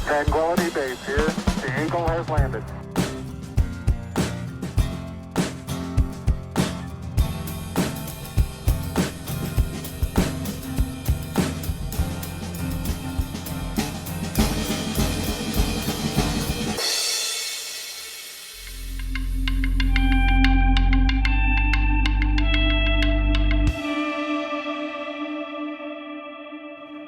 Tranquility Base here. The Eagle has landed.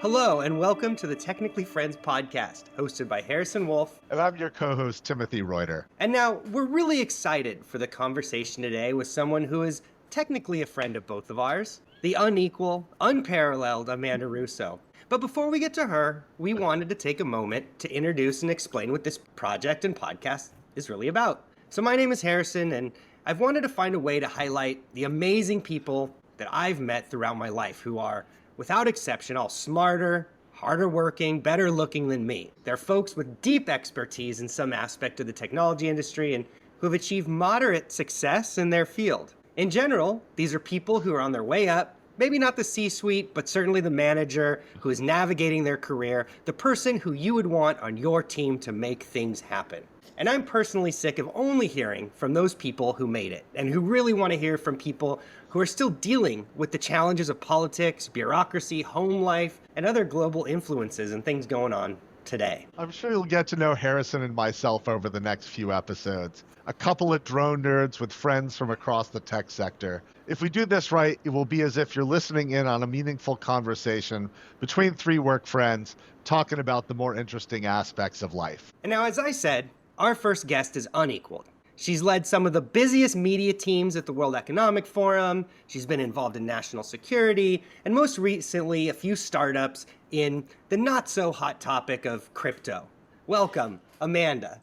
Hello, and welcome to the Technically Friends podcast, hosted by Harrison Wolf. And I'm your co-host, Timothy Reuter. And now, we're really excited for the conversation today with someone who is technically a friend of both of ours, the unequal, unparalleled Amanda Russo. But before we get to her, we wanted to take a moment to introduce and explain what this project and podcast is really about. So my name is Harrison, and I've wanted to find a way to highlight the amazing people that I've met throughout my life who are, without exception, all smarter, harder working, better looking than me. They're folks with deep expertise in some aspect of the technology industry and who have achieved moderate success in their field. In general, these are people who are on their way up, maybe not the C-suite, but certainly the manager who is navigating their career, the person who you would want on your team to make things happen. And I'm personally sick of only hearing from those people who made it and who really want to hear from people who are still dealing with the challenges of politics, bureaucracy, home life, and other global influences and things going on today. I'm sure you'll get to know Harrison and myself over the next few episodes. A couple of drone nerds with friends from across the tech sector. If we do this right, it will be as if you're listening in on a meaningful conversation between three work friends talking about the more interesting aspects of life. And now, as I said, our first guest is unequaled. She's led some of the busiest media teams at the World Economic Forum. She's been involved in national security, and most recently, a few startups in the not-so-hot topic of crypto. Welcome, Amanda.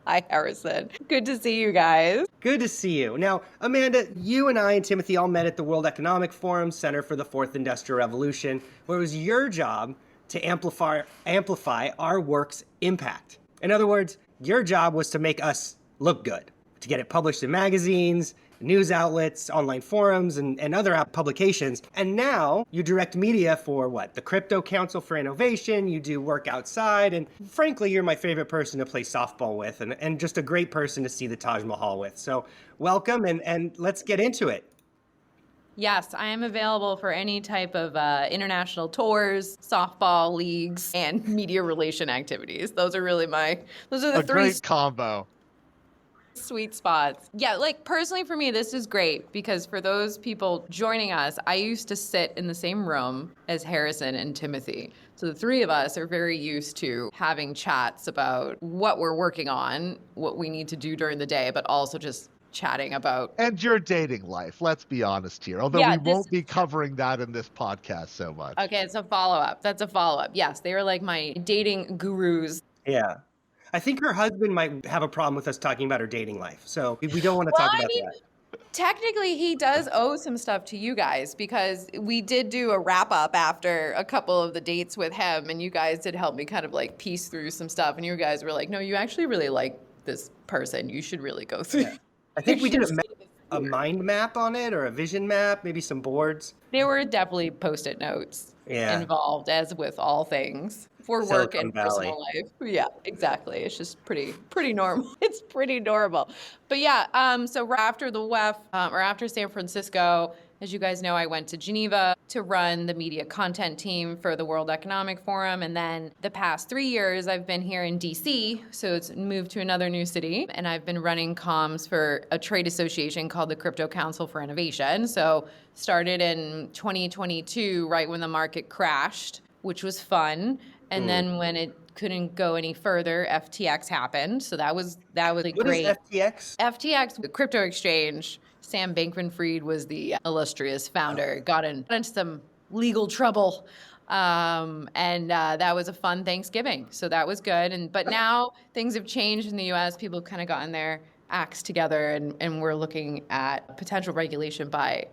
Hi, Harrison. Good to see you guys. Good to see you. Now, Amanda, you and I and Timothy all met at the World Economic Forum Center for the Fourth Industrial Revolution, where it was your job to amplify our work's impact. In other words, your job was to make us look good, to get it published in magazines, news outlets, online forums, and other publications. And now you direct media for what? The Crypto Council for Innovation, you do work outside, and frankly, you're my favorite person to play softball with and just a great person to see the Taj Mahal with. So welcome, and let's get into it. Yes, I am available for any type of international tours, softball leagues, and media relation activities. Those are the three great combo. Sweet spots. Yeah, like personally for me, this is great because for those people joining us, I used to sit in the same room as Harrison and Timothy. So the three of us are very used to having chats about what we're working on, what we need to do during the day, but also just chatting about. And your dating life, let's be honest here. Although we won't be covering that in this podcast so much. Okay, it's a follow-up. That's a follow-up. Yes, they are like my dating gurus. Yeah. I think her husband might have a problem with us talking about her dating life. So we don't want to talk about that. Technically, he does owe some stuff to you guys because we did do a wrap-up after a couple of the dates with him, and you guys did help me kind of like piece through some stuff, and you guys were like, no, you actually really like this person. You should really go through. Yeah. I think we did a mind map on it or a vision map, maybe some boards. There were definitely Post-it notes involved, as with all things for work and personal life. Yeah, exactly. It's just pretty normal. It's pretty normal. But yeah, so after the WEF, or after San Francisco, as you guys know, I went to Geneva to run the media content team for the World Economic Forum. And then the past 3 years, I've been here in DC. So it's moved to another new city. And I've been running comms for a trade association called the Crypto Council for Innovation. So started in 2022, right when the market crashed, which was fun. And then when it couldn't go any further, FTX happened. So that was great. What is FTX? FTX, the crypto exchange. Sam Bankman-Fried was the illustrious founder. Got into some legal trouble, and that was a fun Thanksgiving. So that was good. But now things have changed in the U.S. People have kind of gotten their acts together, and we're looking at potential regulation by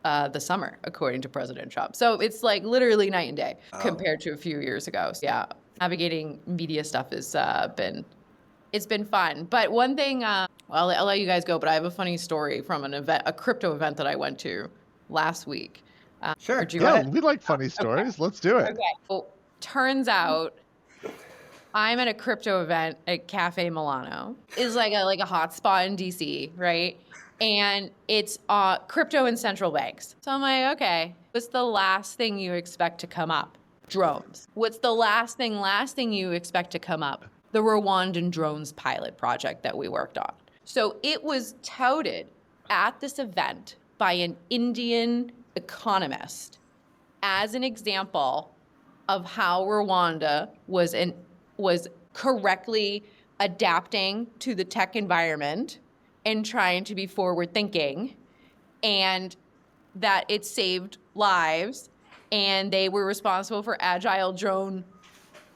the summer, according to President Trump. So it's like literally night and day compared to a few years ago. So yeah, navigating media stuff has it's been fun. But one thing, I'll let you guys go, but I have a funny story from an event, a crypto event that I went to last week. Sure. Yeah, we like funny stories. Okay. Let's do it. Okay. Well, turns out I'm at a crypto event at Cafe Milano. It's like a hotspot in DC, right? And it's crypto and central banks. So I'm like, okay, what's the last thing you expect to come up? Drones. What's the last thing you expect to come up? The Rwandan drones pilot project that we worked on. So it was touted at this event by an Indian economist as an example of how Rwanda was correctly adapting to the tech environment and trying to be forward thinking, and that it saved lives, and they were responsible for agile drone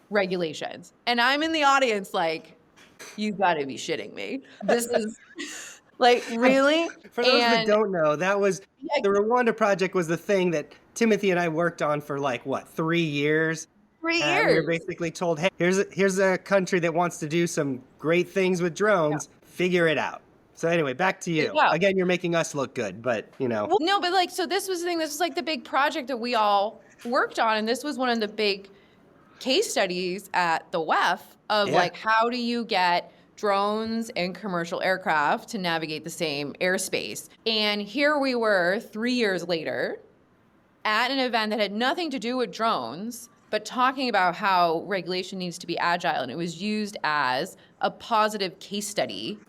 regulations. And I'm in the audience like, you gotta be shitting me. This is like, really? For those that don't know, the Rwanda project was the thing that Timothy and I worked on for 3 years. 3 years. We were basically told, hey, here's a country that wants to do some great things with drones. Yeah. Figure it out. So anyway, back to you. Yeah. Again, you're making us look good, but Well, no, but so this was the thing. This was the big project that we all worked on, and this was one of the big case studies at the WEF of how do you get drones and commercial aircraft to navigate the same airspace. And here we were 3 years later at an event that had nothing to do with drones, but talking about how regulation needs to be agile. And it was used as a positive case study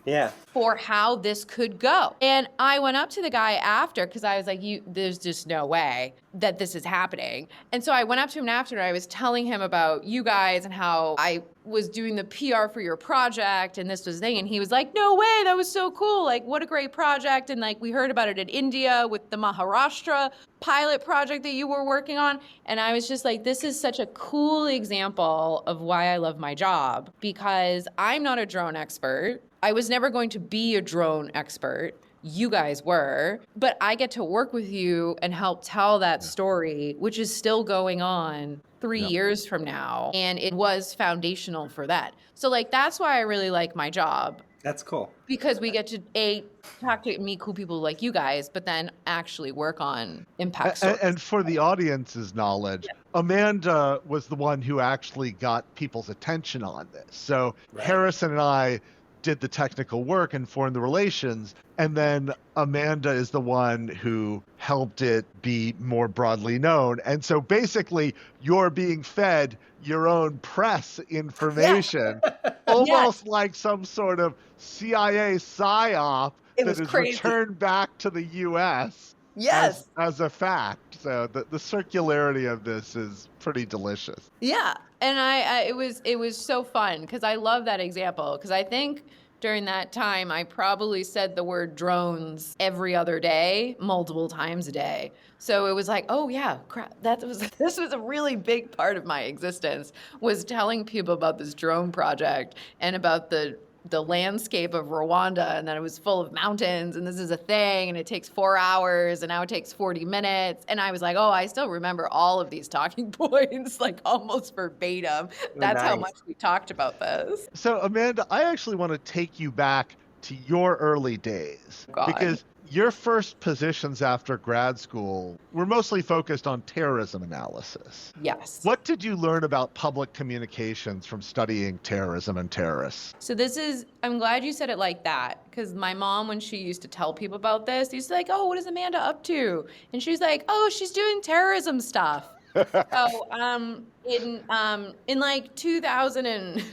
for how this could go. And I went up to the guy after, because I was like, there's just no way that this is happening. And so I went up to him after, and I was telling him about you guys and how I was doing the PR for your project, and this was the thing. And he was like, no way, that was so cool. Like, what a great project. And we heard about it in India with the Maharashtra pilot project that you were working on. And I was just like, this is such a cool example of why I love my job, because I'm not a drone expert. I was never going to be a drone expert. You guys were, but I get to work with you and help tell that story, which is still going on 3 years from now. And it was foundational for that. So that's why I really like my job. That's cool. Because we get to talk to meet cool people like you guys, but then actually work on impact stories. And for the audience's knowledge, Amanda was the one who actually got people's attention on this. So Harrison and I did the technical work and formed the relations, and then Amanda is the one who helped it be more broadly known. And so basically you're being fed your own press information, almost like some sort of CIA psyop that is returned back to the U.S. as a fact. So the circularity of this is pretty delicious. Yeah, and it was so fun because I love that example, because I think during that time I probably said the word drones every other day, multiple times a day. So it was like, oh yeah, crap, this was a really big part of my existence, was telling people about this drone project and about the landscape of Rwanda, and that it was full of mountains, and this is a thing, and it takes 4 hours, and now it takes 40 minutes. And I was like, oh, I still remember all of these talking points, almost verbatim. That's how much we talked about this. So Amanda, I actually want to take you back to your early days. Because your first positions after grad school were mostly focused on terrorism analysis. Yes. What did you learn about public communications from studying terrorism and terrorists? So I'm glad you said it like that, because my mom, when she used to tell people about this, used to like, oh, what is Amanda up to? And she's like, oh, she's doing terrorism stuff. So in 2000 and...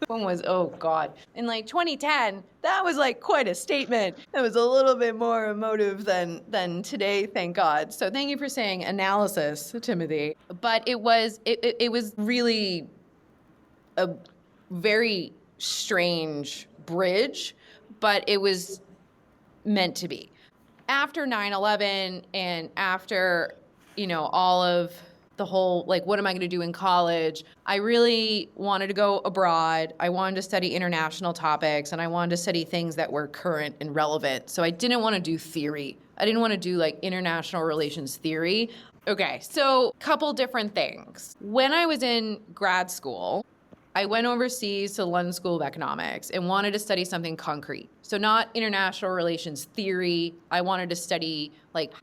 When was, oh God, in 2010, that was quite a statement. It was a little bit more emotive than today, thank God. So thank you for saying analysis, Timothy. But it was really a very strange bridge, but it was meant to be. After 9/11 and after, all of the whole, what am I going to do in college? I really wanted to go abroad. I wanted to study international topics, and I wanted to study things that were current and relevant. So I didn't want to do theory. I didn't want to do international relations theory. Okay, so couple different things. When I was in grad school, I went overseas to London School of Economics and wanted to study something concrete. So not international relations theory. I wanted to study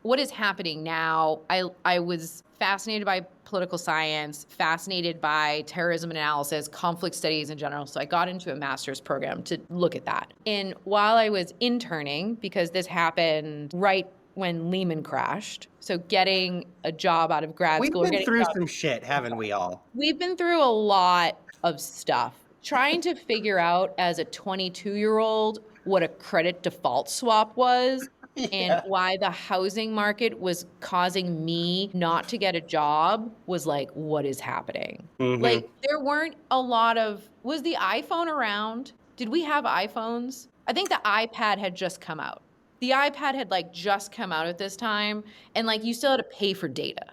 what is happening now. I was fascinated by political science, fascinated by terrorism analysis, conflict studies in general. So I got into a master's program to look at that. And while I was interning, because this happened right when Lehman crashed, so getting a job out of grad school. We've been through some shit, haven't we all? We've been through a lot of stuff. Trying to figure out as a 22-year-old what a credit default swap was and why the housing market was causing me not to get a job was like, what is happening? Like, there weren't a lot of, was the iPhone around? Did we have iPhones? I think the iPad had just come out. The iPad had like just come out at this time, and like you still had to pay for data.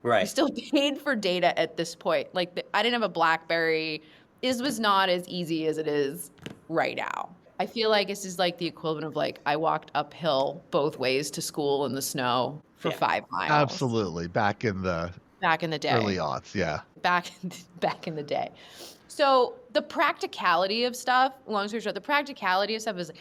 Right. You still paid for data at this point. Like, I didn't have a BlackBerry. This was not as easy as it is right now. I feel like this is like the equivalent of like I walked uphill both ways to school in the snow for 5 miles. Absolutely. Back in the day. Early aughts, yeah. Back in the day. So the practicality of stuff, long story short, the practicality of stuff is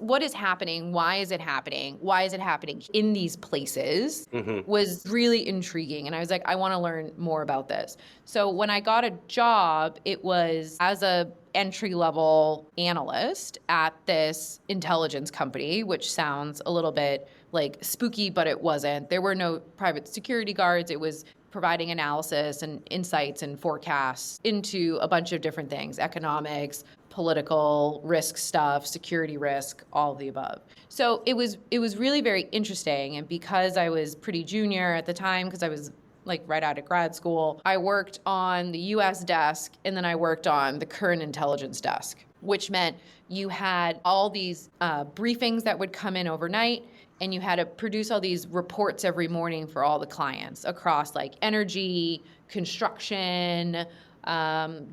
what is happening? Why is it happening? Why is it happening in these places was really intriguing. And I was like, I want to learn more about this. So when I got a job, it was as a entry-level analyst at this intelligence company, which sounds a little bit like spooky, but it wasn't. There were no private security guards. It was providing analysis and insights and forecasts into a bunch of different things: economics, political risk stuff, security risk, all of the above. So it was really very interesting. And because I was pretty junior at the time, because I was like right out of grad school, I worked on the US desk, and then I worked on the current intelligence desk, which meant you had all these briefings that would come in overnight, and you had to produce all these reports every morning for all the clients across like energy, construction,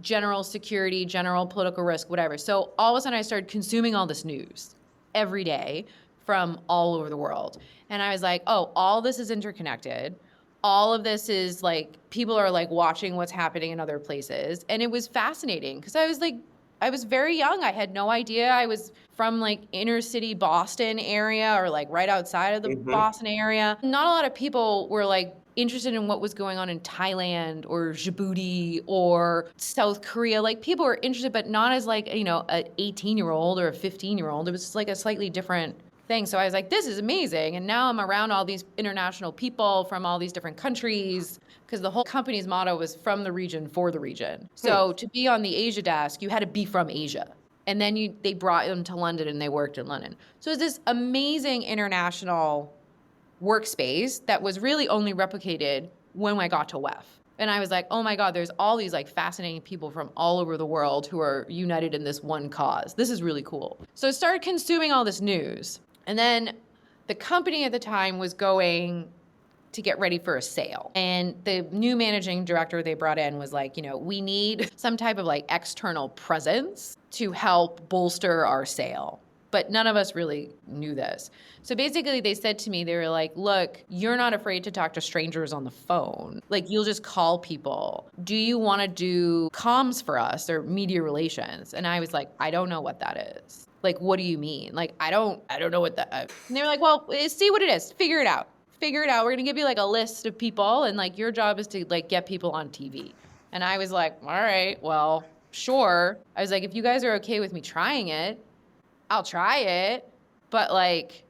general security, general political risk, whatever. So all of a sudden I started consuming all this news every day from all over the world. And I was like, oh, all this is interconnected. All of this is like, people are like watching what's happening in other places. And it was fascinating because I was very young. I had no idea. I was from like inner city Boston area, or like right outside of the Boston area. Not a lot of people were like interested in what was going on in Thailand or Djibouti or South Korea. Like, people were interested, but not as like, you know, an 18-year-old or a 15-year-old. It was just like a slightly different thing. So I was like, this is amazing. And now I'm around all these international people from all these different countries, because the whole company's motto was from the region for the region. So to be on the Asia desk, you had to be from Asia. And then they brought them to London, and they worked in London. So it's this amazing international workspace that was really only replicated when I got to WEF. And I was like, oh my God, there's all these like fascinating people from all over the world who are united in this one cause. This is really cool. So I started consuming all this news. And then the company at the time was going to get ready for a sale. And the new managing director they brought in was like, you know, we need some type of like external presence to help bolster our sale. But none of us really knew this. So basically they said to me, they were like, look, you're not afraid to talk to strangers on the phone. Like, you'll just call people. Do you want to do comms for us or media relations? And I was like, I don't know what that is. Like, what do you mean? Like, I don't know what that is. And they were like, well, see what it is. Figure it out. We're going to give you like a list of people, and like your job is to like get people on TV. And I was like, all right, well, sure. I was like, if you guys are okay with me trying it, I'll try it. But like,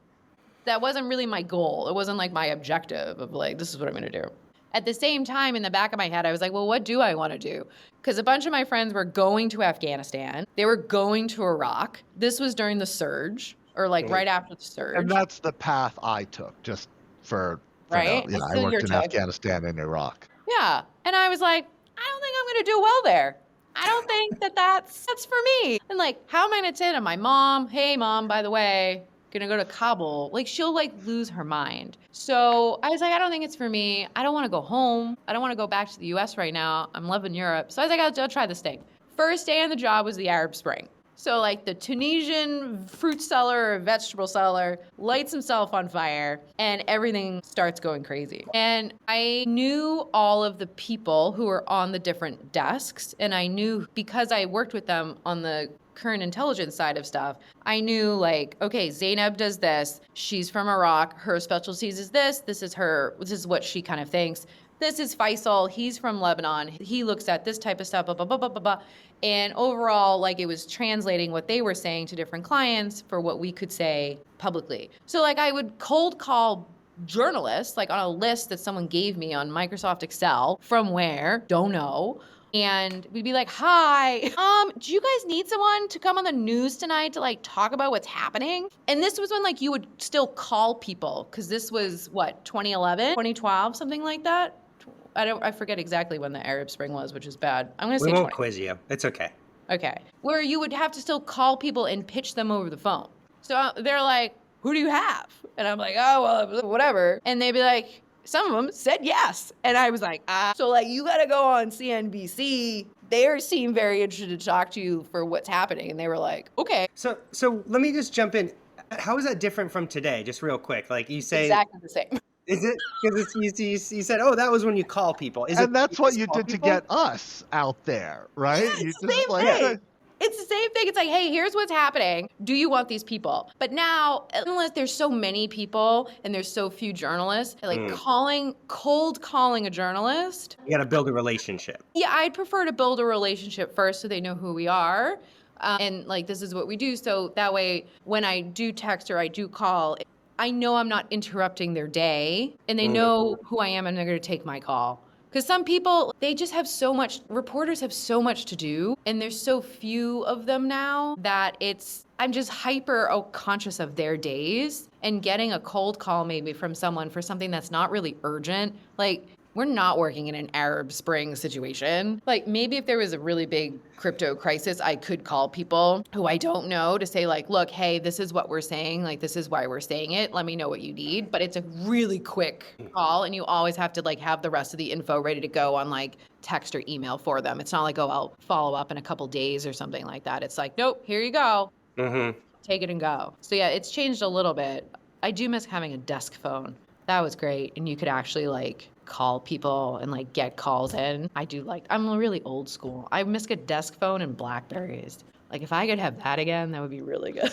that wasn't really my goal. It wasn't like my objective of like, this is what I'm going to do. At the same time, in the back of my head, I was like, well, what do I want to do? Because a bunch of my friends were going to Afghanistan. They were going to Iraq. This was during the surge, or like right after the surge. And that's the path I took, just for right. You know, I worked in Afghanistan and Iraq. Yeah. And I was like, I don't think I'm going to do well there. I don't think that's for me. And like, how am I going to say to my mom, hey, Mom, by the way, going to go to Kabul? Like, she'll like lose her mind. So I was like, I don't think it's for me. I don't want to go home. I don't want to go back to the US right now. I'm loving Europe. So I was like, I'll try this thing. First day on the job was the Arab Spring. So like the Tunisian fruit seller or vegetable seller lights himself on fire, and everything starts going crazy. And I knew all of the people who were on the different desks, and I knew, because I worked with them on the current intelligence side of stuff, I knew like, okay, Zainab does this. She's from Iraq. Her specialties is this. This is what she kind of thinks. this is Faisal. He's from Lebanon. He looks at this type of stuff, blah, blah, blah, blah, blah, blah. And overall, like, it was translating what they were saying to different clients for what we could say publicly. So, like, I would cold call journalists, like on a list that someone gave me on Microsoft Excel, from where, don't know. And we'd be like, hi, do you guys need someone to come on the news tonight to like talk about what's happening? And this was when like you would still call people, because this was what, 2011, 2012, something like that? I forget exactly when the Arab Spring was, which is bad. I'm going to say 20. We won't quiz you. It's okay. Okay. Where you would have to still call people and pitch them over the phone. So they're like, who do you have? And I'm like, oh, well, whatever. And they'd be like, some of them said yes. And I was like, So like, you got to go on CNBC. They seem very interested to talk to you for what's happening. And they were like, okay. So let me just jump in. How is that different from today? Just real quick. Like you say. Exactly the same. Is it? Because you said, oh, that was when you call people. And that's what you did to get us out there, right? Yeah, you it's the same thing. It's the same thing. It's like, hey, here's what's happening. Do you want these people? But now, unless there's so many people and there's so few journalists, like cold calling a journalist. You got to build a relationship. Yeah, I'd prefer to build a relationship first so they know who we are. And like, this is what we do. So that way, when I do text or I do call, I know I'm not interrupting their day and they know who I am and they're going to take my call. Because some people, they just have so much, reporters have so much to do and there's so few of them now that I'm just hyper conscious of their days, and getting a cold call maybe from someone for something that's not really urgent. Like, we're not working in an Arab Spring situation. Like, maybe if there was a really big crypto crisis, I could call people who I don't know to say like, look, hey, this is what we're saying. Like, this is why we're saying it. Let me know what you need. But it's a really quick call, and you always have to like have the rest of the info ready to go on like text or email for them. It's not like, oh, I'll follow up in a couple days or something like that. It's like, nope, here you go. Take it and go. So yeah, it's changed a little bit. I do miss having a desk phone. That was great. And you could actually like call people and like get calls in. I'm really old school. I miss a desk phone and Blackberries. Like, if I could have that again, that would be really good.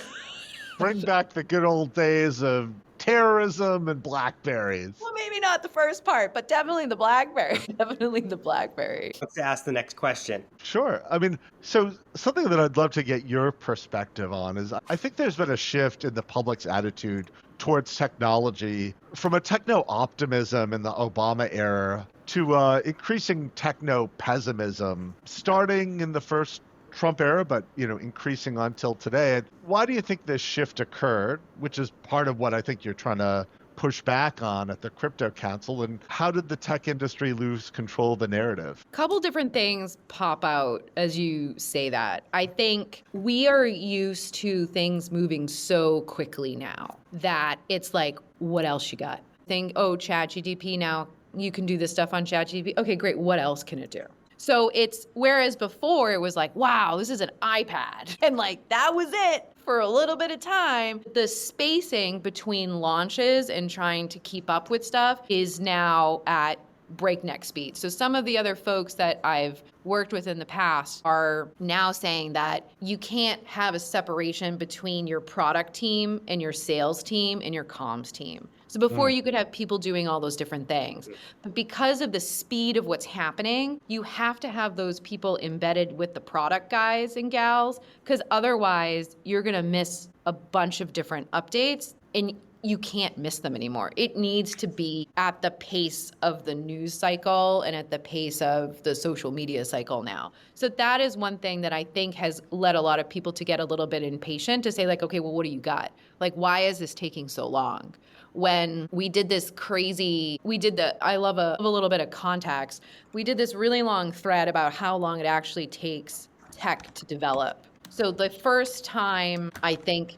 Bring back the good old days of terrorism and Blackberries. Well, maybe not the first part, but definitely the Blackberry. Definitely the Blackberry. Let's ask the next question. Sure. I mean, so something that I'd love to get your perspective on is I think there's been a shift in the public's attitude towards technology from a techno-optimism in the Obama era to increasing techno-pessimism starting in the first Trump era, but increasing until today. Why do you think this shift occurred, which is part of what I think you're trying to push back on at the Crypto Council, and how did the tech industry lose control of the narrative? A couple different things pop out as you say that. I think we are used to things moving so quickly now that it's like, what else you got? Think, oh, ChatGPT, now you can do this stuff on ChatGPT. Okay, great. What else can it do? So whereas before it was like, wow, this is an iPad. And like, that was it for a little bit of time. The spacing between launches and trying to keep up with stuff is now at breakneck speed. So some of the other folks that I've worked with in the past are now saying that you can't have a separation between your product team and your sales team and your comms team. So before you could have people doing all those different things. But because of the speed of what's happening, you have to have those people embedded with the product guys and gals, because otherwise you're going to miss a bunch of different updates and you can't miss them anymore. It needs to be at the pace of the news cycle and at the pace of the social media cycle now. So that is one thing that I think has led a lot of people to get a little bit impatient to say like, okay, well, what do you got? Like, why is this taking so long? When we did this I love a little bit of context. We did this really long thread about how long it actually takes tech to develop. So the first time, I think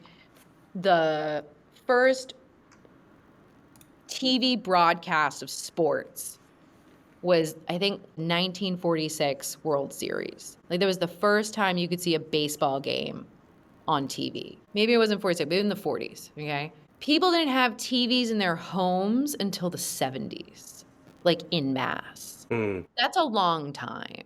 the first TV broadcast of sports was, I think, 1946 World Series. Like, that was the first time you could see a baseball game on TV. Maybe it wasn't 46, but in the 40s, okay? People didn't have TVs in their homes until the 70s, like en masse. That's a long time.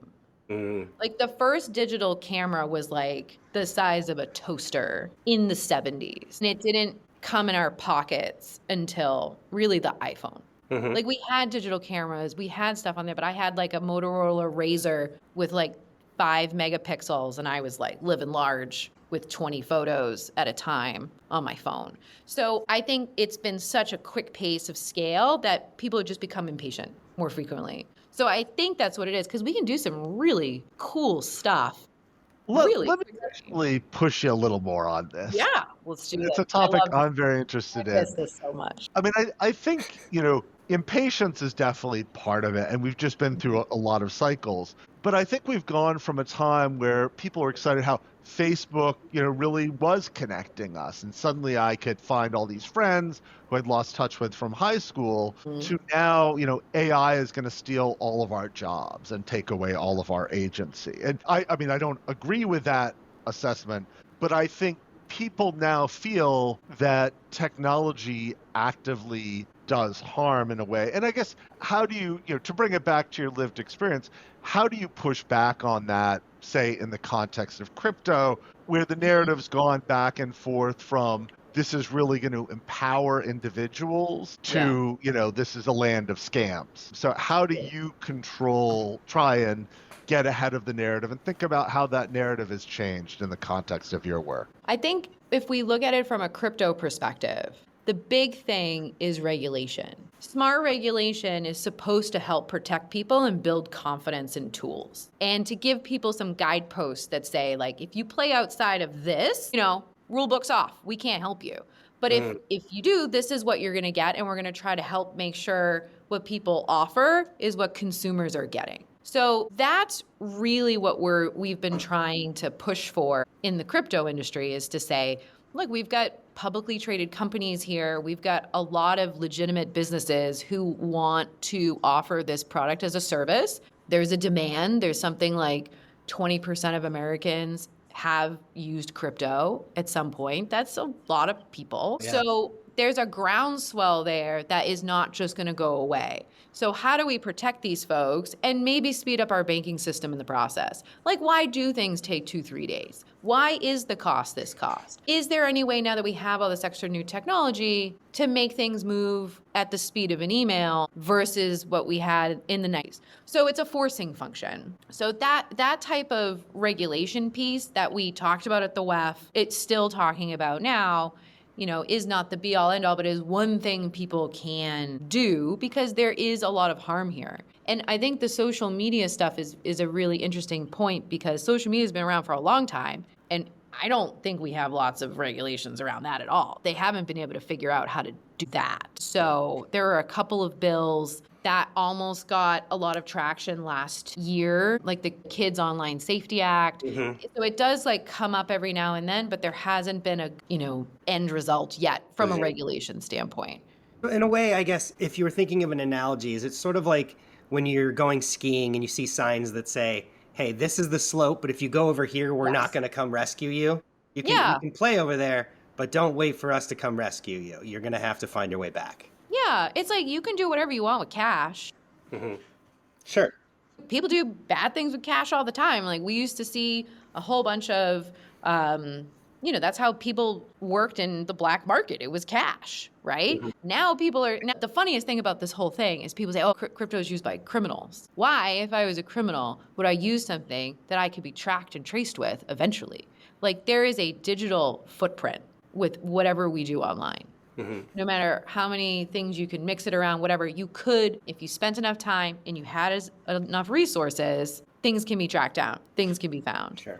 Like, the first digital camera was like the size of a toaster in the 70s. And it didn't come in our pockets until really the iPhone. Like we had digital cameras, we had stuff on there, but I had like a Motorola Razr with like 5 megapixels, and I was like living large with 20 photos at a time on my phone. So I think it's been such a quick pace of scale that people have just become impatient more frequently. So I think that's what it is, because we can do some really cool stuff. Let me quickly. actually push you a little more on this. Yeah, let's do It's it. a topic I I'm very interested in. miss this so much. I mean, I think, impatience is definitely part of it, and we've just been through a lot of cycles. But I think we've gone from a time where people were excited how Facebook, really was connecting us. And suddenly I could find all these friends who I'd lost touch with from high school to now, AI is going to steal all of our jobs and take away all of our agency. And I mean, I don't agree with that assessment, but I think people now feel that technology actively does harm in a way. And I guess, how do you, to bring it back to your lived experience, how do you push back on that, say, in the context of crypto, where the narrative's gone back and forth from this is really going to empower individuals to, this is a land of scams. So how do you try and get ahead of the narrative and think about how that narrative has changed in the context of your work? I think if we look at it from a crypto perspective, the big thing is regulation. Smart regulation is supposed to help protect people and build confidence in tools. And to give people some guideposts that say, like, if you play outside of this, rule book's off. We can't help you. But if you do, this is what you're going to get. And we're going to try to help make sure what people offer is what consumers are getting. So that's really what we've been trying to push for in the crypto industry, is to say, look, we've got publicly traded companies here. We've got a lot of legitimate businesses who want to offer this product as a service. There's a demand. There's something like 20% of Americans have used crypto at some point. That's a lot of people. Yeah. So there's a groundswell there that is not just going to go away. So how do we protect these folks and maybe speed up our banking system in the process? Like, why do things take 2-3 days? Why is the cost this cost? Is there any way, now that we have all this extra new technology, to make things move at the speed of an email versus what we had in the 90s? So it's a forcing function. So that type of regulation piece that we talked about at the WEF, it's still talking about now, is not the be all end all, but is one thing people can do, because there is a lot of harm here. And I think the social media stuff is a really interesting point, because social media has been around for a long time. And I don't think we have lots of regulations around that at all. They haven't been able to figure out how to do that. So there are a couple of bills that almost got a lot of traction last year, like the Kids Online Safety Act. So it does come up every now and then, but there hasn't been a, end result yet from a regulation standpoint. In a way, I guess, if you were thinking of an analogy, is it's sort of like when you're going skiing and you see signs that say, hey, this is the slope, but if you go over here, we're not going to come rescue you. You can play over there, but don't wait for us to come rescue you. You're going to have to find your way back. Yeah, it's like you can do whatever you want with cash. Sure. People do bad things with cash all the time. Like, we used to see a whole bunch of, that's how people worked in the black market. It was cash, right? Now the funniest thing about this whole thing is people say, oh, crypto is used by criminals. Why, if I was a criminal, would I use something that I could be tracked and traced with eventually? Like, there is a digital footprint with whatever we do online. No matter how many things you can mix it around, whatever, you could, if you spent enough time and you had enough resources, things can be tracked down, things can be found. Sure.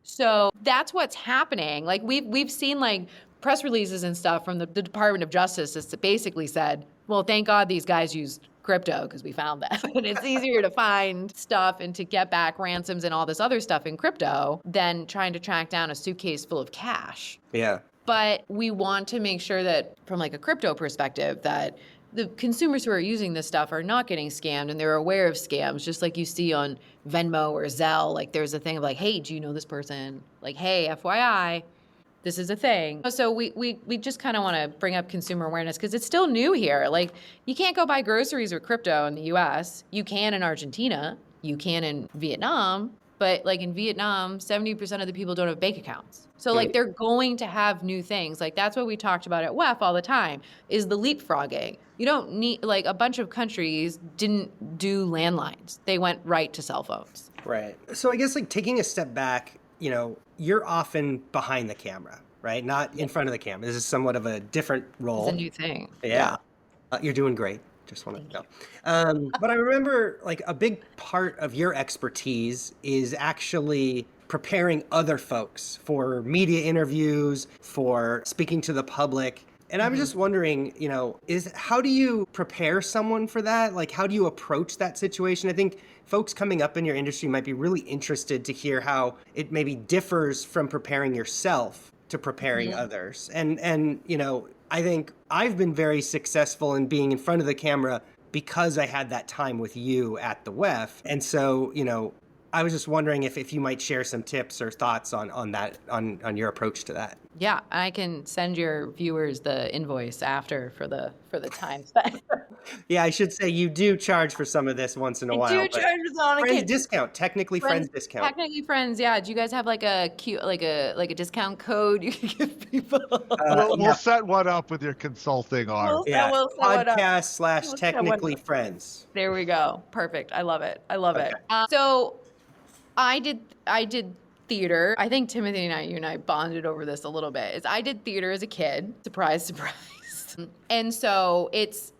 So that's what's happening. Like, we've seen press releases and stuff from the Department of Justice that basically said, well, thank God these guys used crypto because we found that. And it's easier to find stuff and to get back ransoms and all this other stuff in crypto than trying to track down a suitcase full of cash. Yeah. But we want to make sure that, from a crypto perspective, that the consumers who are using this stuff are not getting scammed and they're aware of scams, just like you see on Venmo or Zelle. There's a thing of hey, do you know this person? Hey, FYI, this is a thing. So we just kind of want to bring up consumer awareness, because it's still new here. You can't go buy groceries with crypto in the US. You can in Argentina. You can in Vietnam. But like in Vietnam, 70% of the people don't have bank accounts. So like they're going to have new things. Like that's what we talked about at WEF all the time is the leapfrogging. You don't need, like a bunch of countries didn't do landlines. They went right to cell phones. Right. So I guess like taking a step back, you're often behind the camera, right? Not in front of the camera. This is somewhat of a different role. It's a new thing. Yeah. You're doing great. Just want to know. But I remember like a big part of your expertise is actually preparing other folks for media interviews, for speaking to the public. And I'm just wondering, how do you prepare someone for that? Like, how do you approach that situation? I think folks coming up in your industry might be really interested to hear how it maybe differs from preparing yourself to preparing others. And I think I've been very successful in being in front of the camera because I had that time with you at the WEF. And so, I was just wondering if you might share some tips or thoughts on that, on your approach to that. Yeah, I can send your viewers the invoice after for the time spent. Yeah, I should say you do charge for some of this once in a while. I do charge for some. Friends discount, technically friends discount. Technically friends, yeah. Do you guys have like a cute, like a discount code you can give people? We'll set one up with your consulting arm. We'll set podcast / technically friends. There we go. Perfect. I love it. So I did theater. I think Timothy and you and I bonded over this a little bit. I did theater as a kid. Surprise, surprise. And so it's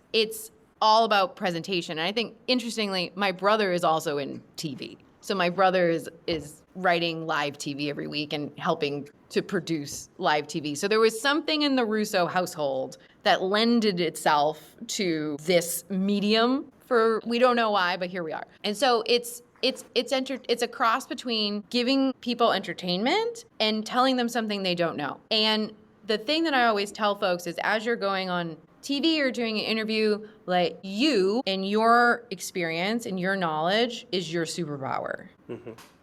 all about presentation. And I think, interestingly, my brother is also in TV. So my brother is writing live TV every week and helping to produce live TV. So there was something in the Russo household that lended itself to this medium for, we don't know why, but here we are. And so it's a cross between giving people entertainment and telling them something they don't know. And the thing that I always tell folks is as you're going on TV or doing an interview, like you and your experience and your knowledge is your superpower.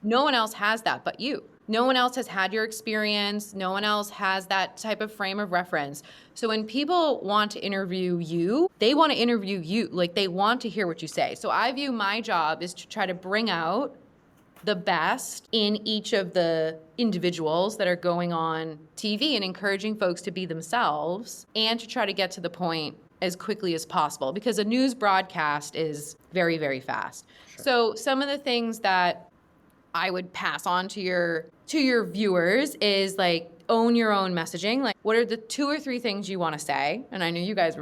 No one else has that but you. No one else has had your experience. No one else has that type of frame of reference. So when people want to interview you, they want to interview you. Like they want to hear what you say. So I view my job is to try to bring out the best in each of the individuals that are going on TV and encouraging folks to be themselves and to try to get to the point as quickly as possible because a news broadcast is very, very fast. Sure. So some of the things that I would pass on to your viewers is like own your own messaging. Like what are the 2 or 3 things you want to say? And I know you guys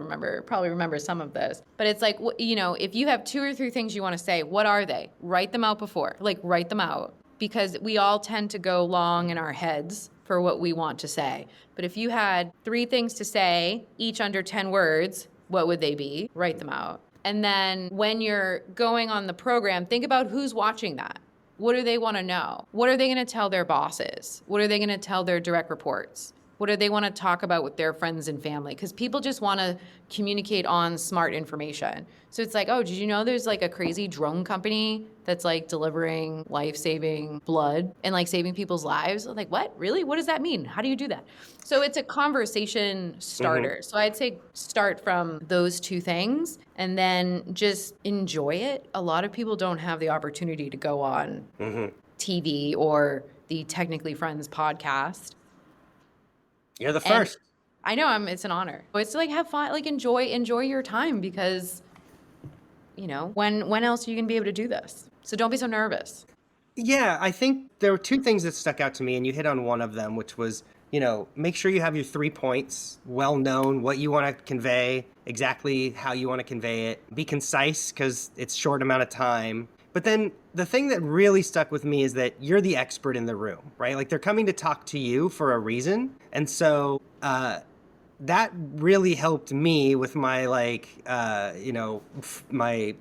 probably remember some of this, but it's like, if you have 2 or 3 things you want to say, what are they? Write them out before, write them out because we all tend to go long in our heads for what we want to say. But if you had 3 things to say, each under 10 words, what would they be? Write them out. And then when you're going on the program, think about who's watching that. What do they want to know? What are they going to tell their bosses? What are they going to tell their direct reports? What do they want to talk about with their friends and family? Because people just want to communicate on smart information. So it's like, oh, did you know there's like a crazy drone company that's like delivering life-saving blood and like saving people's lives? I'm like, what? Really? What does that mean? How do you do that? So it's a conversation starter. So I'd say start from those 2 things and then just enjoy it. A lot of people don't have the opportunity to go on TV or the Technically Friends podcast. You're the first. I know, it's an honor. It's like have fun, like enjoy your time because, when else are you gonna be able to do this? So don't be so nervous. Yeah, I think there were 2 things that stuck out to me, and you hit on one of them, which was, make sure you have your 3 points well known, what you want to convey, exactly how you want to convey it. Be concise because it's short amount of time. But then the thing that really stuck with me is that you're the expert in the room, right? Like they're coming to talk to you for a reason. And so that really helped me with my my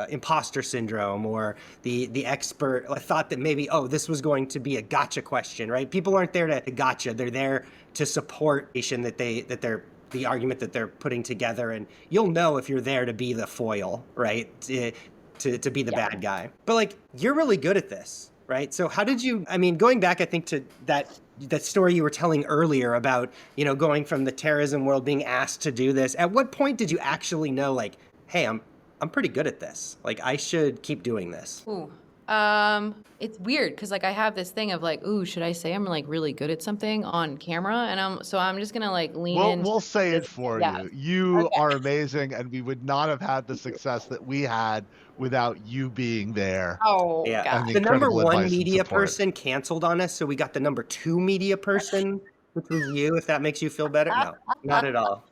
imposter syndrome or the expert. I thought that maybe, this was going to be a gotcha question, right? People aren't there to gotcha. They're there to support the argument that they're putting together. And you'll know if you're there to be the foil, right? To be the bad guy. But like, you're really good at this, right? So how did you, going back, I think to that story you were telling earlier about, going from the terrorism world being asked to do this, at what point did you actually know like, hey, I'm pretty good at this. Like I should keep doing this? Ooh. It's weird because like I have this thing of like, ooh, should I say I'm like really good at something on camera? And I'm just gonna like lean in. We'll say it for Yeah. you. You Okay. are amazing, and we would not have had the success that we had without you being there. Oh, Yeah. God. And the The number incredible one advice and media support. person canceled on us, so we got the number 2 media person, which was you, if that makes you feel better. No, not at all.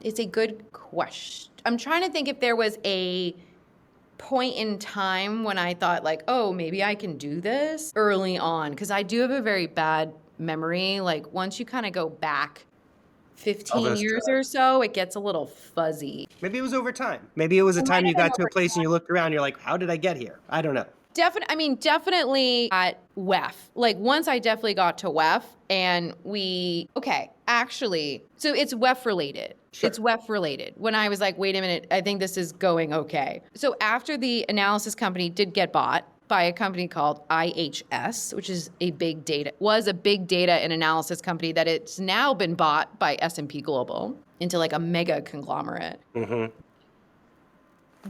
It's a good question. I'm trying to think if there was a point in time when I thought like, oh, maybe I can do this early on, because I do have a very bad memory. Like once you kind of go back 15 years or so, it gets a little fuzzy. Maybe it was over time. Maybe it was a time you got to a place and you looked around, you're like, how did I get here? I don't know. Definitely at WEF. Like once I definitely got to WEF and so it's WEF related. Sure. It's WEF related. When I was like, wait a minute, I think this is going okay. So after the analysis company did get bought by a company called IHS, which is was a big data and analysis company that it's now been bought by S&P Global into like a mega conglomerate. Mm-hmm.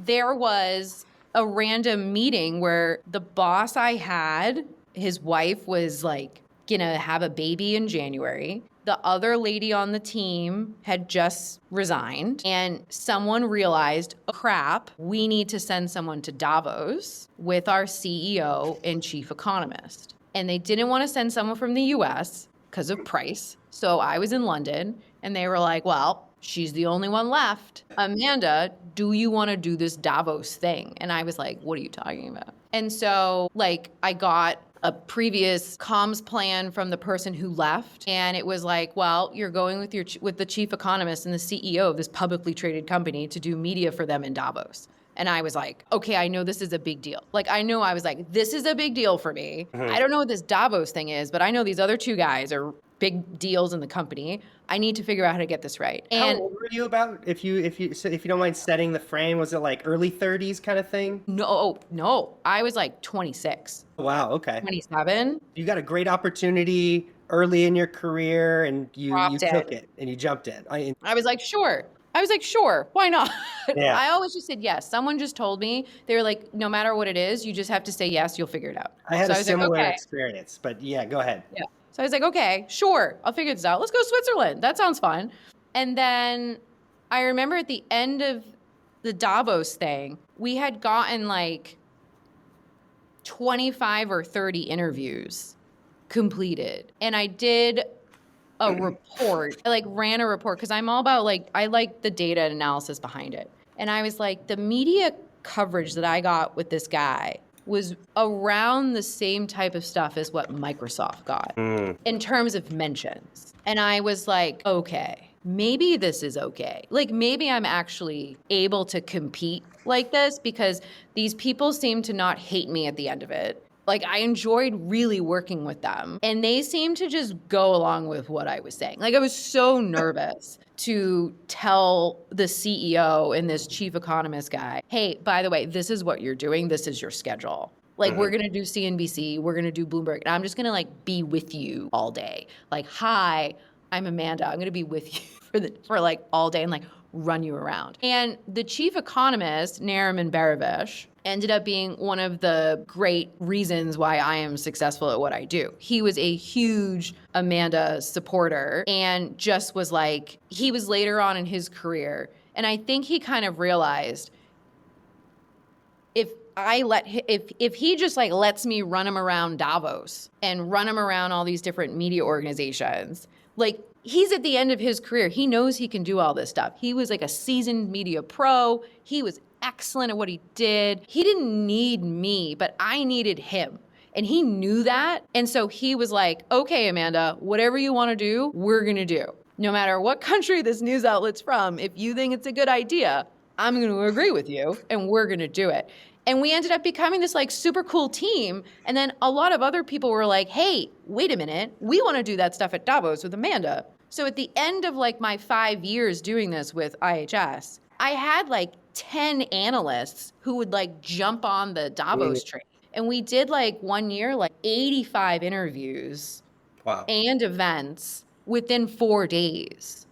There was a random meeting where the boss I had, his wife was like gonna have a baby in January. The other lady on the team had just resigned, and someone realized, oh, crap, we need to send someone to Davos with our CEO and chief economist. And they didn't want to send someone from the US because of price. So I was in London, and they were like, well, she's the only one left. Amanda, do you want to do this Davos thing? And I was like, what are you talking about? And so like I got a previous comms plan from the person who left. And it was like, well, you're going with the chief economist and the CEO of this publicly traded company to do media for them in Davos. And I was like, okay, I know this is a big deal. Like, I was like, this is a big deal for me. I don't know what this Davos thing is, but I know these other two guys are big deals in the company. I need to figure out how to get this right. And how old were you about? If you don't mind setting the frame, was it like early 30s kind of thing? No. I was like 26. Wow, okay. 27. You got a great opportunity early in your career and you took it and you jumped in. I was like, sure. Why not? Yeah. I always just said yes. Someone just told me, they were like, no matter what it is, you just have to say yes, you'll figure it out. I had a similar like, okay. experience, but yeah, go ahead. Yeah. So I was like, okay, sure, I'll figure this out. Let's go to Switzerland. That sounds fun. And then I remember at the end of the Davos thing, we had gotten like 25 or 30 interviews completed. And I did a report. I like ran a report because I'm all about like, I like the data and analysis behind it. And I was like, the media coverage that I got with this guy was around the same type of stuff as what Microsoft got in terms of mentions. And I was like, okay, maybe this is okay. Like maybe I'm actually able to compete like this because these people seem to not hate me at the end of it. Like I enjoyed really working with them and they seemed to just go along with what I was saying. Like I was so nervous to tell the CEO and this chief economist guy, hey, by the way, this is what you're doing. This is your schedule. Like we're going to do CNBC, we're going to do Bloomberg, and I'm just going to like be with you all day. Like, hi, I'm Amanda. I'm going to be with you for like all day and like run you around. And the chief economist, Nariman Baravesh, ended up being one of the great reasons why I am successful at what I do. He was a huge Amanda supporter and just was like, he was later on in his career. And I think he kind of realized if he just like lets me run him around Davos and run him around all these different media organizations, like he's at the end of his career. He knows he can do all this stuff. He was like a seasoned media pro. He was excellent at what he did. He didn't need me, but I needed him. And he knew that. And so he was like, okay, Amanda, whatever you want to do, we're going to do. No matter what country this news outlet's from, if you think it's a good idea, I'm going to agree with you and we're going to do it. And we ended up becoming this like super cool team. And then a lot of other people were like, hey, wait a minute. We want to do that stuff at Davos with Amanda. So at the end of like my 5 years doing this with IHS, I had like 10 analysts who would like jump on the Davos train. And we did like 1 year, like 85 interviews and events within 4 days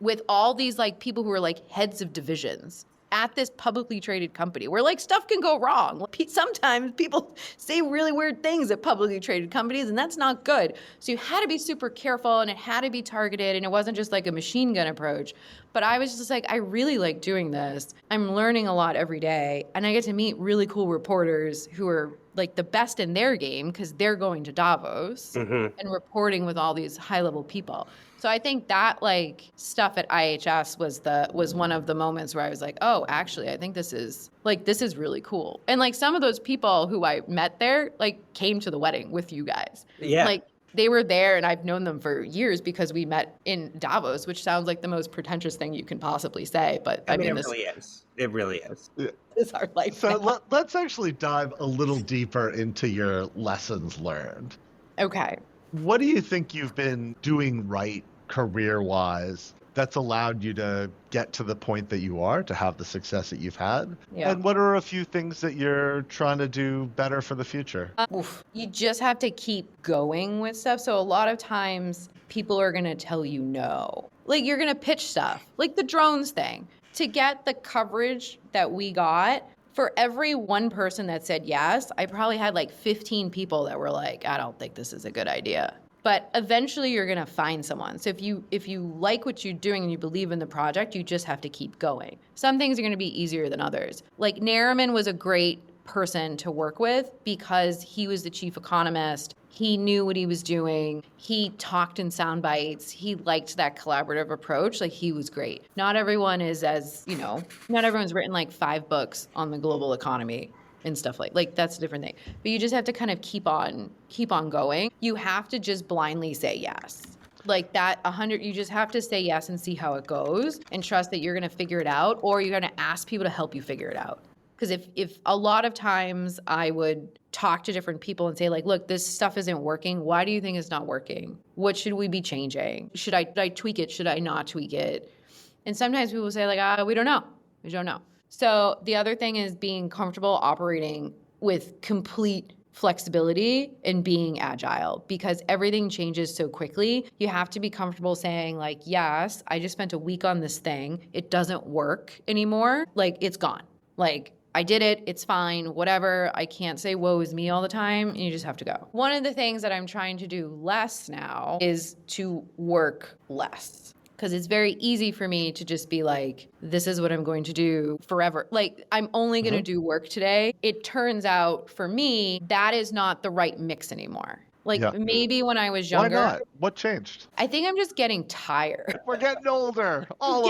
with all these like people who were like heads of divisions at this publicly traded company where like stuff can go wrong. Sometimes people say really weird things at publicly traded companies, and that's not good. So you had to be super careful, and it had to be targeted, and it wasn't just like a machine gun approach. But I was just like, I really like doing this. I'm learning a lot every day, and I get to meet really cool reporters who are like the best in their game because they're going to Davos and reporting with all these high-level people. So I think that like stuff at IHS was one of the moments where I was like, oh, actually, I think this is really cool. And like some of those people who I met there like came to the wedding with you guys. Yeah. Like they were there, and I've known them for years because we met in Davos, which sounds like the most pretentious thing you can possibly say. But I mean, it really is. It really is. Yeah. It's our life. So let's actually dive a little deeper into your lessons learned. Okay. What do you think you've been doing right career-wise that's allowed you to get to the point that you are, to have the success that you've had? Yeah. And what are a few things that you're trying to do better for the future? You just have to keep going with stuff. So a lot of times people are going to tell you no. Like you're going to pitch stuff, like the drones thing. To get the coverage that we got, for every one person that said yes, I probably had like 15 people that were like, I don't think this is a good idea. But eventually you're going to find someone. So if you like what you're doing and you believe in the project, you just have to keep going. Some things are going to be easier than others. Like Nariman was a great person to work with because he was the chief economist. He knew what he was doing. He talked in sound bites. He liked that collaborative approach. Like he was great. Not everyone is not everyone's written like 5 books on the global economy and stuff like that's a different thing. But you just have to kind of keep on going. You have to just blindly say yes. Like that 100, you just have to say yes and see how it goes and trust that you're going to figure it out, or you're going to ask people to help you figure it out. Because if a lot of times I would talk to different people and say like, look, this stuff isn't working. Why do you think it's not working? What should we be changing? Should I tweak it? Should I not tweak it? And sometimes people say like, we don't know. We don't know. So the other thing is being comfortable operating with complete flexibility and being agile, because everything changes so quickly. You have to be comfortable saying like, yes, I just spent a week on this thing. It doesn't work anymore. Like it's gone. Like I did it, it's fine, whatever. I can't say woe is me all the time. You just have to go. One of the things that I'm trying to do less now is to work less. Because it's very easy for me to just be like, this is what I'm going to do forever. Like, I'm only going to do work today. It turns out for me, that is not the right mix anymore. Like maybe when I was younger. Why not? What changed? I think I'm just getting tired. We're getting older. I'm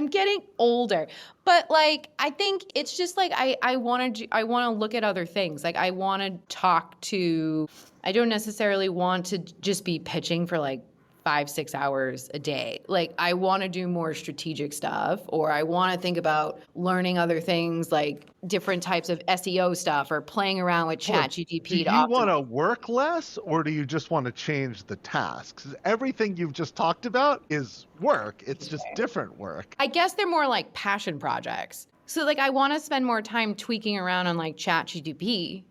getting older. But like, I think it's just like, I want to look at other things. Like I want to talk to, I don't necessarily want to just be pitching for like 5-6 hours a day. Like I want to do more strategic stuff, or I want to think about learning other things like different types of SEO stuff or playing around with ChatGPT. Do you want to work less, or do you just want to change the tasks? Everything you've just talked about is work. It's just different work. I guess they're more like passion projects. So like I want to spend more time tweaking around on like ChatGPT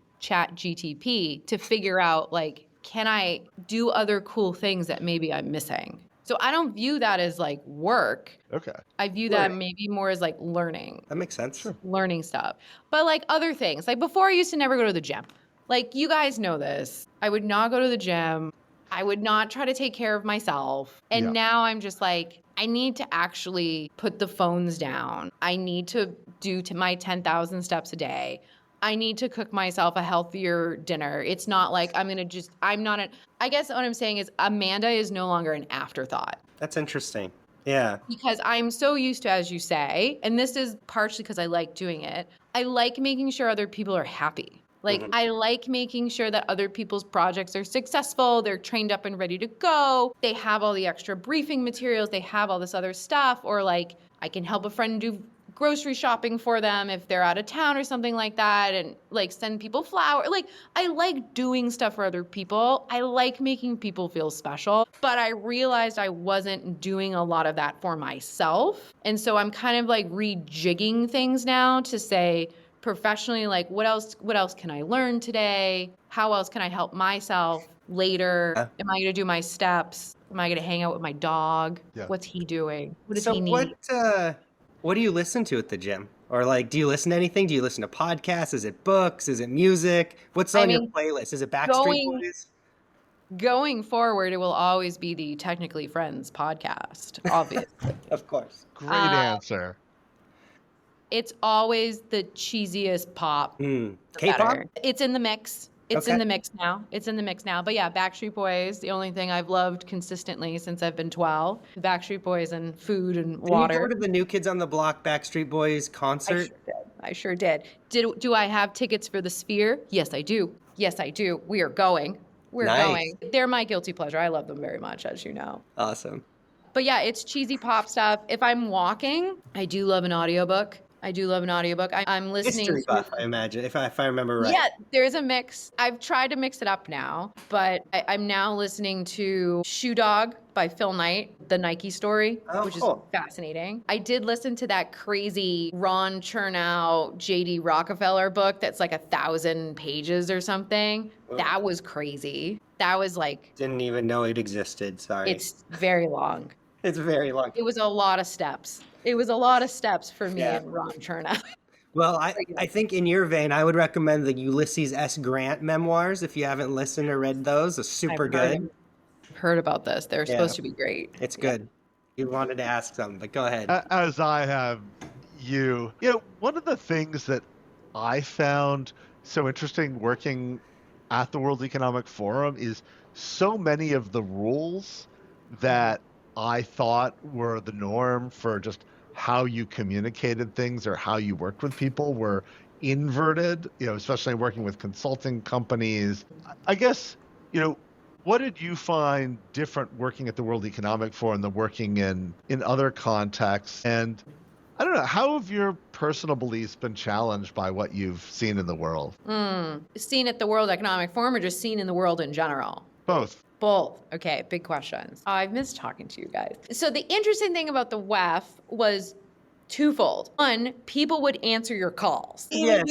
to figure out like, can I do other cool things that maybe I'm missing? So I don't view that as like work. Okay. I view that maybe more as like learning. That makes sense. Sure. Learning stuff. But like other things, like before I used to never go to the gym. Like you guys know this. I would not go to the gym. I would not try to take care of myself. And now I'm just like, I need to actually put the phones down. I need to do to my 10,000 steps a day. I need to cook myself a healthier dinner. It's not like I guess what I'm saying is Amanda is no longer an afterthought. That's interesting. Yeah. Because I'm so used to, as you say, and this is partially because I like doing it, I like making sure other people are happy. Like, I like making sure that other people's projects are successful, they're trained up and ready to go, they have all the extra briefing materials, they have all this other stuff, or like I can help a friend do grocery shopping for them if they're out of town or something like that, and like send people flowers. Like I like doing stuff for other people. I like making people feel special, but I realized I wasn't doing a lot of that for myself. And so I'm kind of like rejigging things now to say professionally, like what else can I learn today? How else can I help myself later? Am I going to do my steps? Am I going to hang out with my dog? What's he doing? What does he need? What do you listen to at the gym? Or like, do you listen to anything? Do you listen to podcasts? Is it books? Is it music? What's on your playlist? Is it Backstreet Boys? Going forward, it will always be the Technically Friends podcast, obviously. Of course. Great answer. It's always the cheesiest pop. K-pop? It's in the mix. It's in the mix now. It's in the mix now. But yeah, Backstreet Boys, the only thing I've loved consistently since I've been 12. Backstreet Boys and food and water. Did you go to the New Kids on the Block Backstreet Boys concert? I sure did. Do I have tickets for the Sphere? Yes, I do. Yes, I do. We are going. We're going. They're my guilty pleasure. I love them very much, as you know. Awesome. But yeah, it's cheesy pop stuff. If I'm walking, I do love an audiobook. I'm listening History buff, I imagine, if I remember right. Yeah, there's a mix. I've tried to mix it up now, but I'm now listening to Shoe Dog by Phil Knight, the Nike story, which is fascinating. I did listen to that crazy Ron Chernow, J.D. Rockefeller book that's like 1,000 pages or something. Whoa. That was crazy. That was like... Didn't even know it existed, sorry. It's very long. It's very long. It was a lot of steps. It was a lot of steps for me and Ron Chernow. Well, I think in your vein, I would recommend the Ulysses S. Grant memoirs if you haven't listened or read those. They're super good. Heard about this. They're supposed to be great. It's good. You wanted to ask something, but go ahead. As I have you. You know, one of the things that I found so interesting working at the World Economic Forum is so many of the rules that I thought were the norm for just how you communicated things or how you worked with people were inverted, you know, especially working with consulting companies. I guess, you know, what did you find different working at the World Economic Forum than working in other contexts? And I don't know, how have your personal beliefs been challenged by what you've seen in the world? Seen at the World Economic Forum or just seen in the world in general? Both. Both. Okay, big questions. I've missed talking to you guys. So the interesting thing about the WEF was twofold. One, people would answer your calls. Yes.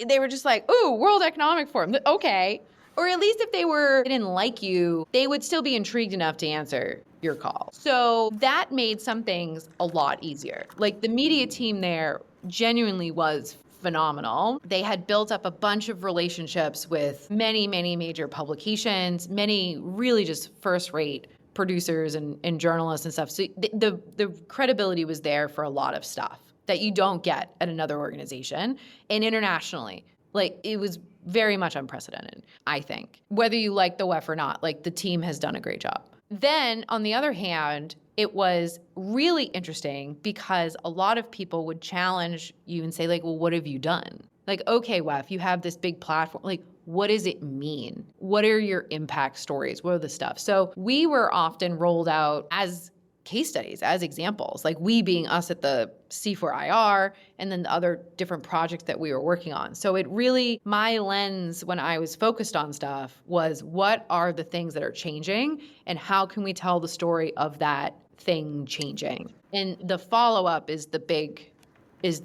They were just like, ooh, World Economic Forum. Okay. Or at least if they didn't like you, they would still be intrigued enough to answer your call. So that made some things a lot easier. Like the media team there genuinely was phenomenal. They had built up a bunch of relationships with many, many major publications, many really just first-rate producers and journalists and stuff. So the credibility was there for a lot of stuff that you don't get at another organization. And internationally, like it was very much unprecedented, I think. Whether you like the WEF or not, like the team has done a great job. Then on the other hand, it was really interesting because a lot of people would challenge you and say like, well, what have you done? Like, okay, WEF, you have this big platform. Like, what does it mean? What are your impact stories? What are the stuff? So we were often rolled out as case studies, as examples, like we being us at the C4IR and then the other different projects that we were working on. So it really, my lens when I was focused on stuff was what are the things that are changing and how can we tell the story of that thing changing? And the follow-up is the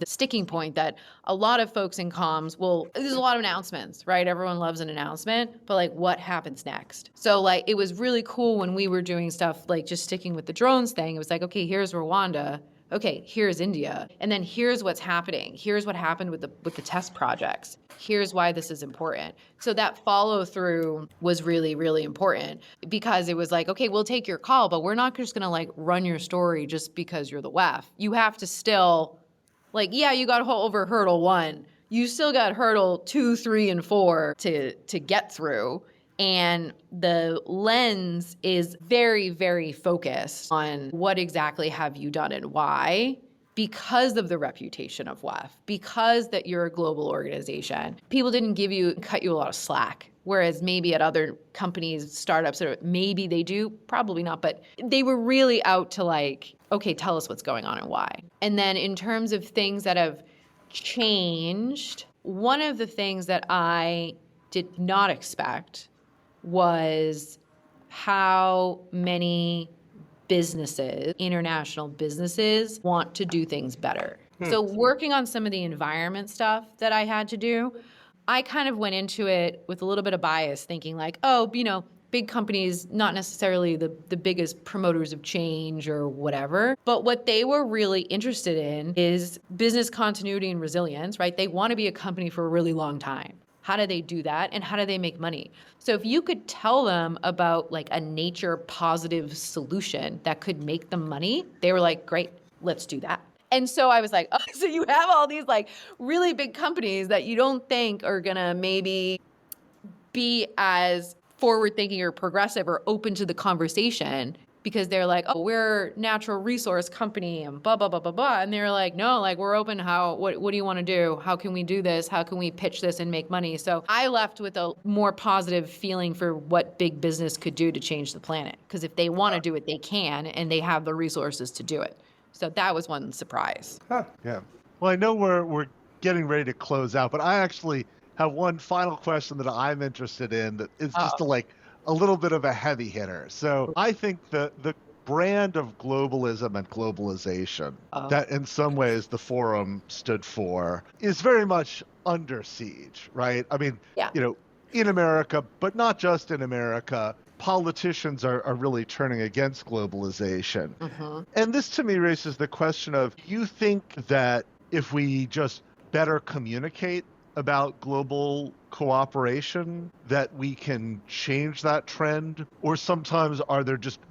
sticking point that a lot of folks in comms there's a lot of announcements, right? Everyone loves an announcement, but like what happens next? So like it was really cool when we were doing stuff like just sticking with the drones thing. It was like, okay, here's Rwanda. Okay, here's India. And then here's what's happening. Here's what happened with the test projects. Here's why this is important. So that follow through was really, really important because it was like, okay, we'll take your call, but we're not just gonna like run your story just because you're the WEF. You have to still like, yeah, you got over hurdle 1. You still got hurdle 2, 3, and 4 to get through. And the lens is very, very focused on what exactly have you done and why, because of the reputation of WEF, because that you're a global organization. People didn't cut you a lot of slack. Whereas maybe at other companies, startups, maybe they do, probably not, but they were really out to like, okay, tell us what's going on and why. And then in terms of things that have changed, one of the things that I did not expect was how many businesses, international businesses, want to do things better. So working on some of the environment stuff that I had to do, I kind of went into it with a little bit of bias thinking like, oh, you know, big companies, not necessarily the biggest promoters of change or whatever, but what they were really interested in is business continuity and resilience, right? They want to be a company for a really long time. How do they do that? And how do they make money? So if you could tell them about like a nature positive solution that could make them money, they were like, great, let's do that. And so I was like, oh, so you have all these like really big companies that you don't think are gonna maybe be as forward thinking or progressive or open to the conversation because they're like, oh, we're natural resource company and blah, blah, blah, blah, blah. And they're like, no, like we're open. What do you want to do? How can we do this? How can we pitch this and make money? So I left with a more positive feeling for what big business could do to change the planet. Because if they want to do it, they can, and they have the resources to do it. So that was one surprise. Huh. Yeah. Well, I know we're getting ready to close out, but I actually have one final question that I'm interested in that is just a little bit of a heavy hitter. So I think the brand of globalism and globalization that in some ways the forum stood for is very much under siege, right? I mean, in America, but not just in America, politicians are really turning against globalization. Mm-hmm. And this to me raises the question of, you think that if we just better communicate about global cooperation that we can change that trend? Or sometimes are there just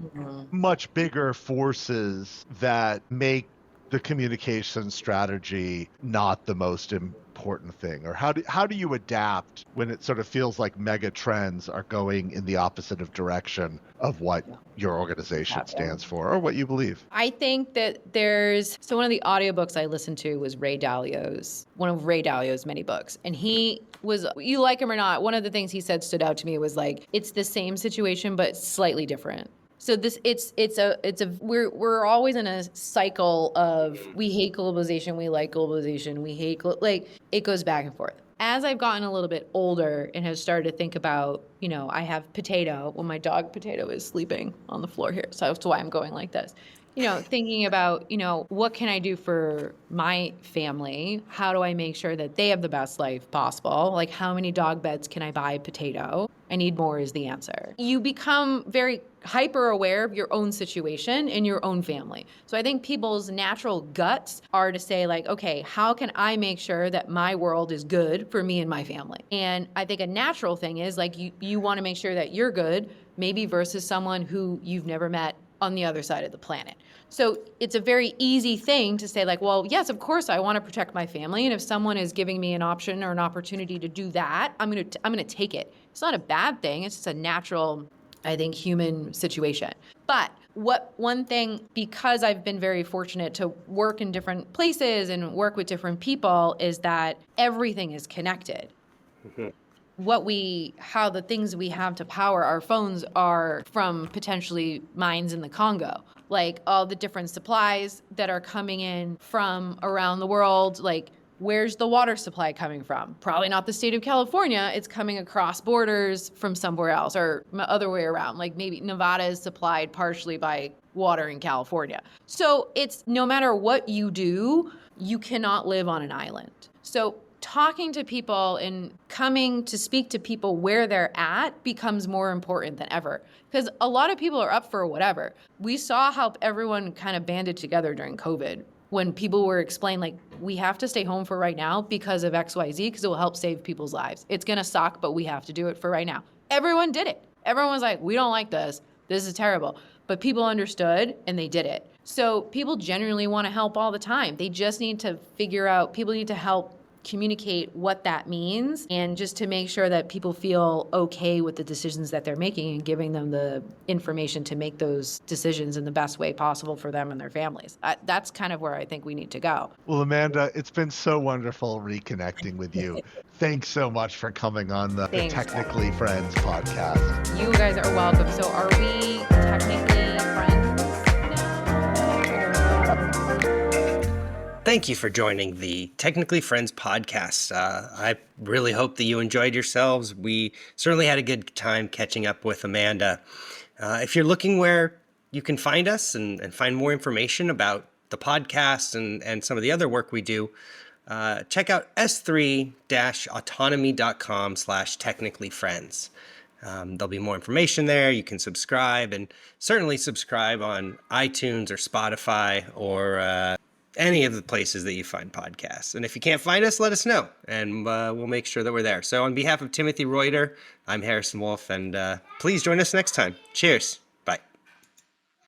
much bigger forces that make the communication strategy not the most important thing? Or how do you adapt when it sort of feels like mega trends are going in the opposite of direction of what your organization stands for or what you believe? I think that so one of the audiobooks I listened to was one of Ray Dalio's many books. And he was, you like him or not, one of the things he said stood out to me was like, it's the same situation, but slightly different. So we're always in a cycle of we hate globalization, we like globalization, we hate, it goes back and forth. As I've gotten a little bit older and have started to think about, I have Potato, well, my dog Potato is sleeping on the floor here. So that's why I'm going like this. Thinking about, what can I do for my family? How do I make sure that they have the best life possible? Like, how many dog beds can I buy Potato? I need more is the answer. You become very hyper aware of your own situation and your own family. So I think people's natural guts are to say like, okay, how can I make sure that my world is good for me and my family? And I think a natural thing is like, you want to make sure that you're good, maybe versus someone who you've never met on the other side of the planet. So it's a very easy thing to say like, well, yes, of course I want to protect my family. And if someone is giving me an option or an opportunity to do that, I'm going to take it. It's not a bad thing. It's just a natural, I think, human situation. But one thing, because I've been very fortunate to work in different places and work with different people, is that everything is connected. Mm-hmm. How the things we have to power our phones are from potentially mines in the Congo. Like all the different supplies that are coming in from around the world, like where's the water supply coming from? Probably not the state of California. It's coming across borders from somewhere else, or other way around. Like maybe Nevada is supplied partially by water in California. So it's no matter what you do, you cannot live on an island. So talking to people and coming to speak to people where they're at becomes more important than ever. Because a lot of people are up for whatever. We saw how everyone kind of banded together during COVID when people were explained, like, we have to stay home for right now because of XYZ, because it will help save people's lives. It's going to suck, but we have to do it for right now. Everyone did it. Everyone was like, we don't like this. This is terrible. But people understood and they did it. So people genuinely want to help all the time. They just need to people need to help communicate what that means, and just to make sure that people feel okay with the decisions that they're making and giving them the information to make those decisions in the best way possible for them and their families. That's kind of where I think we need to go. Well, Amanda, it's been so wonderful reconnecting with you. Thanks so much for coming on the Technically Friends podcast. You guys are welcome. So are we technically friends now? Thank you for joining the Technically Friends podcast. I really hope that you enjoyed yourselves. We certainly had a good time catching up with Amanda. If you're looking where you can find us and find more information about the podcast and some of the other work we do, check out s3-autonomy.com/technicallyfriends. There'll be more information there. You can subscribe, and certainly subscribe on iTunes or Spotify or any of the places that you find podcasts. And if you can't find us, let us know, and we'll make sure that we're there. So on behalf of Timothy Reuter, I'm Harrison Wolf, and please join us next time. Cheers.